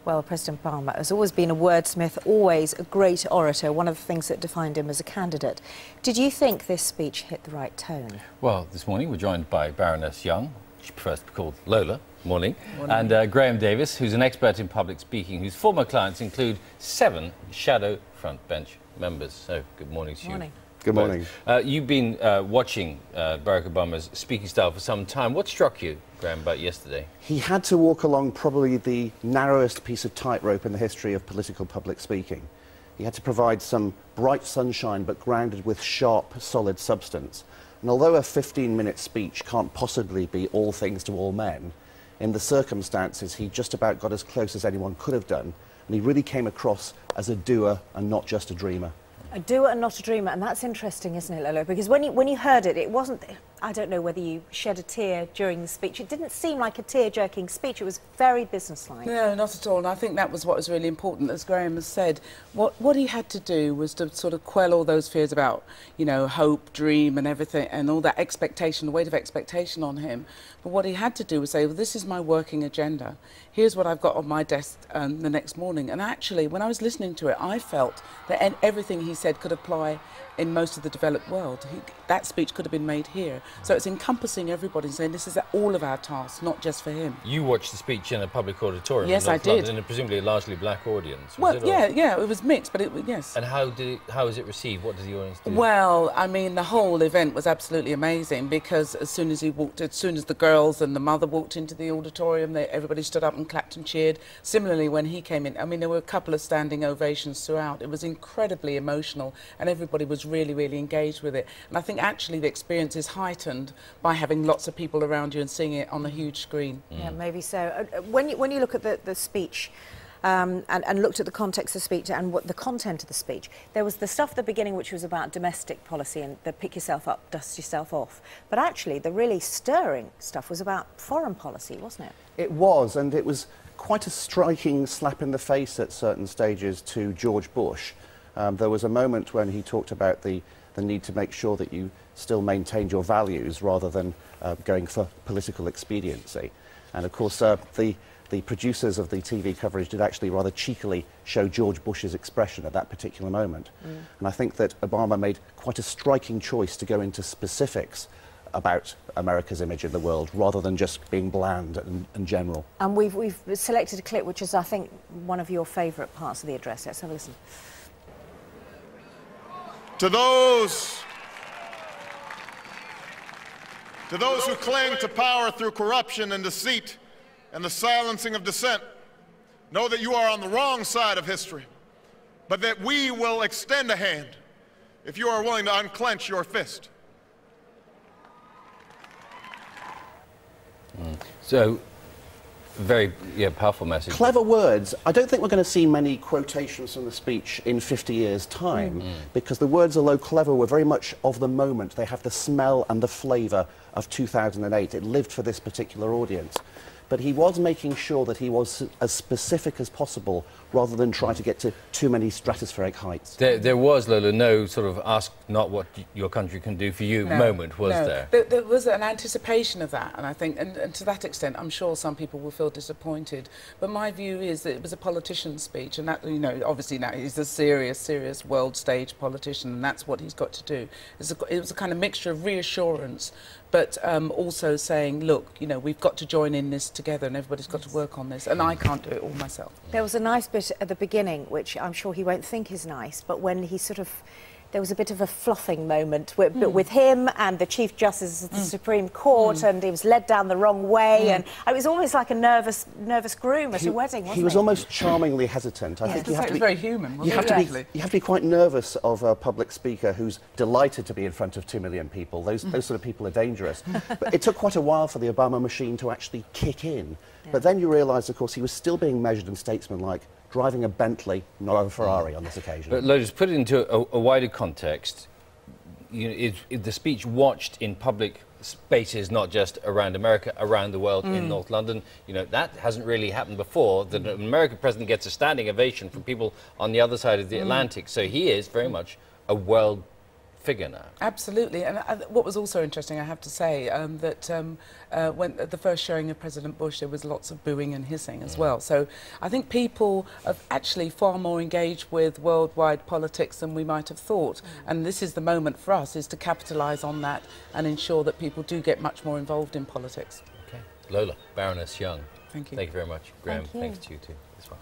Well, President Obama has always been a wordsmith, always a great orator, one of the things that defined him as a candidate. Did you think this speech hit the right tone? Well, this morning we're joined by Baroness Young, she prefers to be called Lola, morning, and Graham Davies, who's an expert in public speaking, whose former clients include 7 shadow front bench members. So, good morning to you. Morning. Good morning. You've been watching Barack Obama's speaking style for some time. What struck you, Graham, about yesterday? He had to walk along probably the narrowest piece of tightrope in the history of political public speaking. He had to provide some bright sunshine, but grounded with sharp, solid substance. And although a 15-minute speech can't possibly be all things to all men, in the circumstances, he just about got as close as anyone could have done, and he really came across as a doer and not just a dreamer. A doer and not a dreamer, and that's interesting, isn't it, Lolo? Because when you heard it, it wasn't... I don't know whether you shed a tear during the speech. It didn't seem like a tear-jerking speech. It was very businesslike. No, not at all. And I think that was what was really important, as Graham has said. What he had to do was to sort of quell all those fears about, you know, hope, dream and everything, and all that expectation, the weight of expectation on him. But what he had to do was say, well, this is my working agenda. Here's what I've got on my desk the next morning. And actually, when I was listening to it, I felt that everything he said could apply in most of the developed world. That speech could have been made here. So it's encompassing everybody, saying this is all of our tasks, not just for him. You watched the speech in a public auditorium. Yes, I did. London, in a presumably largely black audience. Well, yeah, it was mixed, but yes. And how was it received? What did the audience do? Well, I mean, the whole event was absolutely amazing, because as soon as the girls and the mother walked into the auditorium, everybody stood up and clapped and cheered. Similarly, when he came in, I mean, there were a couple of standing ovations throughout. It was incredibly emotional, and everybody was really, really engaged with it. And I think actually the experience is heightened by having lots of people around you and seeing it on the huge screen. Yeah, maybe so. When you look at the speech and looked at the context of the speech and what the content of the speech, there was the stuff at the beginning which was about domestic policy and the pick yourself up, dust yourself off. But actually the really stirring stuff was about foreign policy, wasn't it? It was, and it was quite a striking slap in the face at certain stages to George Bush. There was a moment when he talked about the need to make sure that you still maintained your values rather than going for political expediency. And of course, the producers of the TV coverage did actually rather cheekily show George Bush's expression at that particular moment. And I think that Obama made quite a striking choice to go into specifics about America's image in the world, rather than just being bland and general. And we've selected a clip which is, I think, one of your favourite parts of the address. Let's have a listen. To those who cling to power through corruption and deceit and the silencing of dissent, know that you are on the wrong side of history, but that we will extend a hand if you are willing to unclench your fist. So, very powerful message. Clever words. I don't think we're going to see many quotations from the speech in 50 years' time, because the words, although clever, were very much of the moment. They have the smell and the flavour of 2008. It lived for this particular audience. But he was making sure that he was as specific as possible, rather than try to get to too many stratospheric heights. There was, Lola, no sort of ask not what your country can do for you moment, was there? There was an anticipation of that, and I think, and to that extent, I'm sure some people will feel disappointed. But my view is that it was a politician's speech, and that, you know, obviously now he's a serious world stage politician, and that's what he's got to do. It was a kind of mixture of reassurance, but also saying, look, you know, we've got to join in this together, and everybody's got to work on this, and I can't do it all myself. There was a nice bit at the beginning, which I'm sure he won't think is nice, but when he sort of... There was a bit of a fluffing moment with him and the Chief Justice of the Supreme Court, and he was led down the wrong way, and it was almost like a nervous groom at a wedding, wasn't he? He was almost charmingly hesitant. I think you have to be very human, wasn't you have to be quite nervous of a public speaker who's delighted to be in front of 2 million people. Those sort of people are dangerous. But it took quite a while for the Obama machine to actually kick in. But then you realise, of course, he was still being measured and statesmanlike, driving a Bentley, not a Ferrari on this occasion. But Lotus, put it into a wider context. You know, the speech watched in public spaces, not just around America, around the world, in North London. You know, that hasn't really happened before, that an American president gets a standing ovation from people on the other side of the Atlantic. So he is very much a world figure now. Absolutely, and what was also interesting, I have to say, when at the first showing of President Bush, there was lots of booing and hissing as well. So I think people are actually far more engaged with worldwide politics than we might have thought. And this is the moment for us, is to capitalise on that and ensure that people do get much more involved in politics. Okay. Lola, Baroness Young. Thank you. Thank you very much. Graham, Thank you. thanks to you too as well.